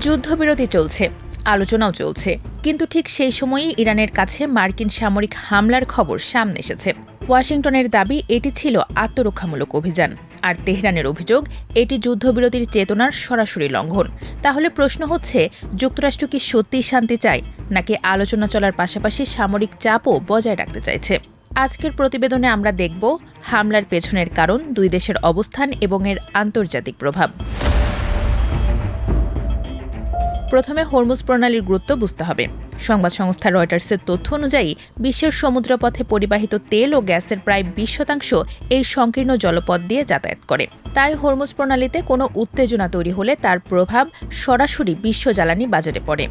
যুদ্ধবিরতি চলছে, আলোচনাও চলছে, কিন্তু ঠিক সেই সময়ই ইরানের কাছে মার্কিন সামরিক হামলার খবর সামনে এসেছে। ওয়াশিংটনের দাবি এটি ছিল আত্মরক্ষামূলক অভিযান, আর তেহরানের অভিযোগ এটি যুদ্ধবিরতির চেতনার সরাসরি লঙ্ঘন। তাহলে প্রশ্ন হচ্ছে, যুক্তরাষ্ট্র কি সত্যিই শান্তি চায়, নাকি আলোচনা চলার পাশাপাশি সামরিক চাপও বজায় রাখতে চাইছে? আজকের প্রতিবেদনে আমরা দেখব হামলার পেছনের কারণ, দুই দেশের অবস্থান এবং এর আন্তর্জাতিক প্রভাব। প্রথমে হরমুজ প্রণালীর গুরুত্ব বুঝতে হবে। সংবাদ সংস্থা রয়টার্সের তথ্য অনুযায়ী বিশ্বের সমুদ্রপথে পরিবাহিত তেল ও গ্যাসের প্রায় 20% এই সংকীর্ণ জলপথ দিয়ে যাতায়াত করে। তাই হরমুজ প্রণালীতে কোনো উত্তেজনা তৈরি হলে তার প্রভাব সরাসরি বিশ্ব জ্বালানি বাজারে পড়ে।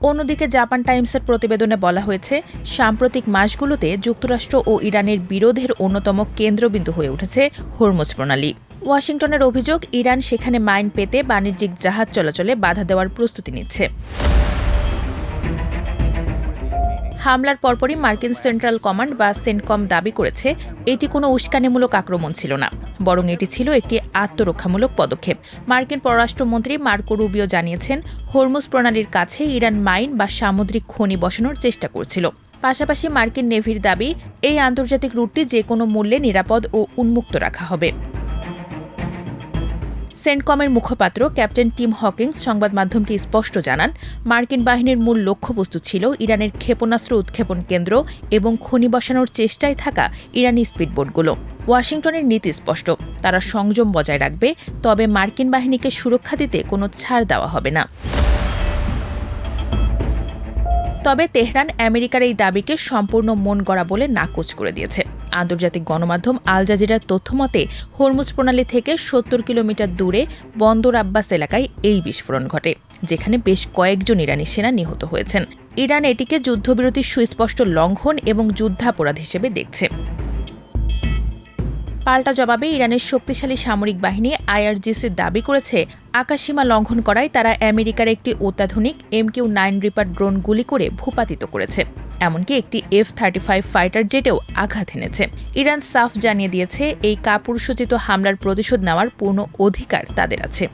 অন্যদিকে জাপান টাইমসের প্রতিবেদনে বলা হয়েছে, সাম্প্রতিক মাসগুলোতে যুক্তরাষ্ট্র ও ইরানের বিরোধের অন্যতম কেন্দ্রবিন্দু হয়ে উঠেছে হরমুজ প্রণালী। ওয়াশিংটনের অভিযোগ, ইরান সেখানে মাইন পেতে বাণিজ্যিক জাহাজ চলাচলে বাধা দেওয়ার প্রস্তুতি নিচ্ছে। হামলার পরপরই মার্কিন সেন্ট্রাল কমান্ড বা সেন্টকম দাবি করেছে, এটি কোনো উস্কানিমূলক আক্রমণ ছিল না, বরং এটি ছিল একটি আত্মরক্ষামূলক পদক্ষেপ। মার্কিন পররাষ্ট্রমন্ত্রী মার্কো রুবিও জানিয়েছেন, হরমুজ প্রণালীর কাছে ইরান মাইন বা সামুদ্রিক খনি বসানোর চেষ্টা করছিল। পাশাপাশি মার্কিন নেভির দাবি, এই আন্তর্জাতিক রুটটি যে কোনো মূল্যে নিরাপদ ও উন্মুক্ত রাখা হবে। সেন্টকমের মুখপাত্র ক্যাপ্টেন টিম হকিংস সংবাদ মাধ্যমকে স্পষ্ট জানান, মার্কিন বাহিনীর মূল লক্ষ্যবস্তু ছিল ইরানের ক্ষেপণাস্ত্র উৎক্ষেপণ কেন্দ্র এবং খনি বসানোর চেষ্টায় থাকা ইরানি স্পিডবোটগুলো। ওয়াশিংটনের নীতি স্পষ্ট, তারা সংযম বজায় রাখবে, তবে মার্কিন বাহিনীকে সুরক্ষা দিতে কোনো ছাড় দেওয়া হবে না। তবে তেহরান আমেরিকার এই দাবিকে সম্পূর্ণ মন গড়া বলে নাকচ করে দিয়েছে। আন্তর্জাতিক গণমাধ্যম আল জাজিরার তথ্যমতে, হরমুজ প্রণালী থেকে 70 কিলোমিটার দূরে বন্দর আব্বাস এলাকায় এই বিস্ফোরণ ঘটে, যেখানে বেশ কয়েকজন ইরানি সেনা নিহত হয়েছেন। ইরান এটিকে যুদ্ধবিরতির সুস্পষ্ট লঙ্ঘন এবং যুদ্ধাপরাধ হিসেবে দেখছে। পাল্টা জবাবে ইরানের শক্তিশালী সামরিক বাহিনী আইআরজিসি দাবি করেছে, আকাশসীমা লঙ্ঘন করায় তারা আমেরিকার একটি অত্যাধুনিক MQ-9 রিপার ড্রোন গুলি করে ভূপাতিত করেছে, এমনকি একটি F-35 ফাইটার জেটেও আঘাত এনেছে। ইরান সাফ জানিয়ে দিয়েছে, এই কাপুরুষোচিত হামলার প্রতিশোধ নেওয়ার পূর্ণ অধিকার তাদের আছে।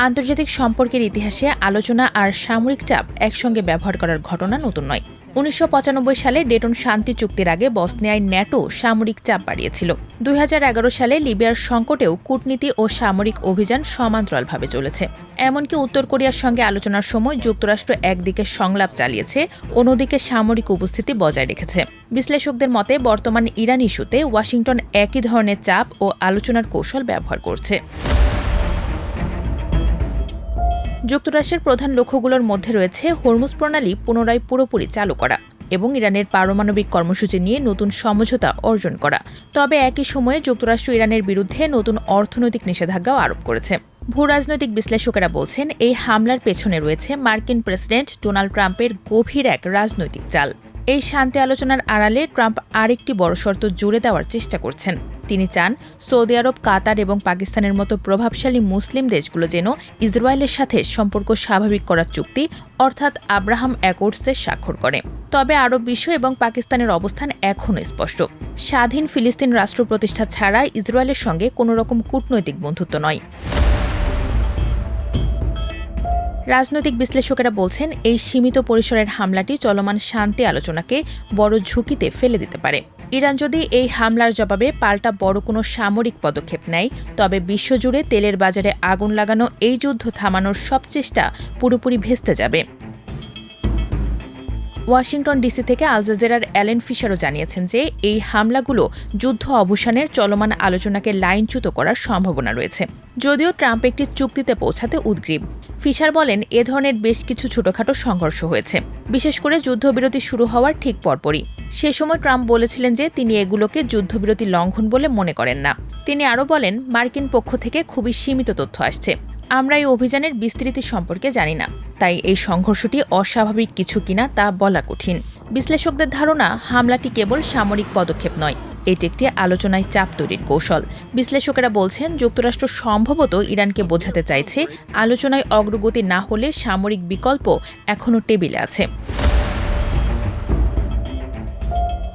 আন্তর্জাতিক সম্পর্কের ইতিহাসে আলোচনা আর সামরিক চাপ একসঙ্গে ব্যবহার করার ঘটনা নতুন নয়। 1995 সালে ডেটন শান্তি চুক্তির আগে বসনিয়ায় ন্যাটো সামরিক চাপ বাড়িয়েছিল। 2011 সালে লিবিয়ার সংকটেও কূটনীতি ও সামরিক অভিযান সমান্তরালভাবে চলেছে। এমনকি উত্তর কোরিয়ার সঙ্গে আলোচনার সময় যুক্তরাষ্ট্র একদিকে সংলাপ চালিয়েছে, অন্যদিকে সামরিক উপস্থিতি বজায় রেখেছে। বিশ্লেষকদের মতে, বর্তমান ইরান ইস্যুতে ওয়াশিংটন একই ধরনের চাপ ও আলোচনার কৌশল ব্যবহার করছে। যুক্তরাষ্ট্রের প্রধান লক্ষ্যগুলোর মধ্যে রয়েছে হরমুজ প্রণালী পুনরায় পুরোপুরি চালু করা এবং ইরানের পারমাণবিক কর্মসূচি নিয়ে নতুন সমঝোতা অর্জন করা। তবে একই সময়ে যুক্তরাষ্ট্র ইরানের বিরুদ্ধে নতুন অর্থনৈতিক নিষেধাজ্ঞাও আরোপ করেছে। ভূরাজনৈতিক বিশ্লেষকেরা বলছেন, এই হামলার পেছনে রয়েছে মার্কিন প্রেসিডেন্ট ডোনাল্ড ট্রাম্পের গভীর এক রাজনৈতিক চাল। এই শান্তি আলোচনার আড়ালে ট্রাম্প আরেকটি বড় শর্ত জুড়ে দেওয়ার চেষ্টা করছেন। তিনি চান, সৌদি আরব, কাতার এবং পাকিস্তানের মতো প্রভাবশালী মুসলিম দেশগুলো যেন ইসরায়েলের সাথে সম্পর্ক স্বাভাবিক করার চুক্তি অর্থাৎ আব্রাহাম অ্যাকর্ডসে স্বাক্ষর করে। তবে আরব বিশ্ব এবং পাকিস্তানের অবস্থান এখনও স্পষ্ট। স্বাধীন ফিলিস্তিন রাষ্ট্র প্রতিষ্ঠা ছাড়া ইসরায়েলের সঙ্গে কোনো রকম কূটনৈতিক বন্ধুত্ব নয়। রাজনৈতিক বিশ্লেষকেরা বলছেন, এই সীমিত পরিসরের হামলাটি চলমান শান্তি আলোচনাকে বড় ঝুঁকিতে ফেলে দিতে পারে। ইরান যদি এই হামলার জবাবে পাল্টা বড় কোনো সামরিক পদক্ষেপ নেয়, তবে বিশ্বজুড়ে তেলের বাজারে আগুন লাগানো এই যুদ্ধ থামানোর সব চেষ্টা পুরোপুরি ভেস্তে যাবে। ওয়াশিংটন ডিসি থেকে আল জাজিরার অ্যালেন ফিশারও জানিয়েছেন যে, এই হামলাগুলো যুদ্ধ অবসানের চলমান আলোচনাকে লাইনচ্যুত করার সম্ভাবনা রয়েছে, যদিও ট্রাম্প একটি চুক্তিতে পৌঁছাতে উদ্গ্রীব। ফিশার বলেন, এ ধরনের বেশ কিছু ছোটখাটো সংঘর্ষ হয়েছে, বিশেষ করে যুদ্ধবিরতি শুরু হওয়ার ঠিক পরপরই। সে সময় ট্রাম্প বলেছিলেন যে, তিনি এগুলোকে যুদ্ধবিরতি লঙ্ঘন বলে মনে করেন না। তিনি আরও বলেন, মার্কিন পক্ষ থেকে খুবই সীমিত তথ্য আসছে, আমরা এই অভিযানের বিস্তৃতি সম্পর্কে জানি না, তাই এই সংঘর্ষটি অস্বাভাবিক কিছু কিনা তা বলা কঠিন। বিশ্লেষকদের ধারণা, হামলাটি কেবল সামরিক পদক্ষেপ নয়, এটি একটি আলোচনায় চাপ তৈরির কৌশল। বিশ্লেষকেরা বলছেন, যুক্তরাষ্ট্র সম্ভবত ইরানকে বোঝাতে চাইছে, আলোচনায় অগ্রগতি না হলে সামরিক বিকল্প এখনও টেবিলে আছে।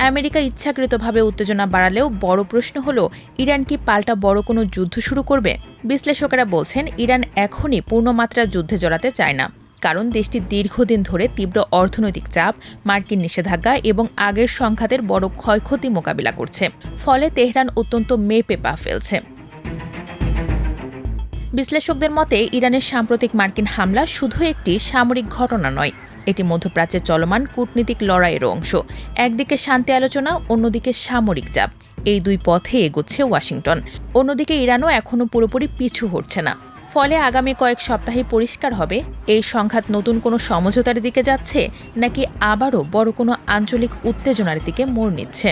আমেরিকা ইচ্ছাকৃতভাবে উত্তেজনা বাড়ালেও বড় প্রশ্ন হলো, ইরান কি পাল্টা বড় কোনো যুদ্ধ শুরু করবে? বিশ্লেষকেরা বলছেন, ইরান এখনই পূর্ণমাত্রা যুদ্ধে জড়াতে চায় না, কারণ দেশটি দীর্ঘদিন ধরে তীব্র অর্থনৈতিক চাপ, মার্কিন নিষেধাজ্ঞা এবং আগের সংঘাতের বড় ক্ষয়ক্ষতি মোকাবিলা করছে। ফলে তেহরান অত্যন্ত মেপে পা ফেলছে। বিশ্লেষকদের মতে, ইরানের সাম্প্রতিক মার্কিন হামলা শুধু একটি সামরিক ঘটনা নয়, এটি মধ্যপ্রাচ্যে চলমান কূটনীতিক লড়াইয়ের অংশ। একদিকে শান্তি আলোচনা, অন্যদিকে সামরিক চাপ, এই দুই পথে এগোচ্ছে ওয়াশিংটন। অন্যদিকে ইরানও এখনও পুরোপুরি পিছু হটছে না। ফলে আগামী কয়েক সপ্তাহে পরিষ্কার হবে, এই সংঘাত নতুন কোনো সমঝোতার দিকে যাচ্ছে নাকি আবারও বড় কোনো আঞ্চলিক উত্তেজনার দিকে মোড় নিচ্ছে।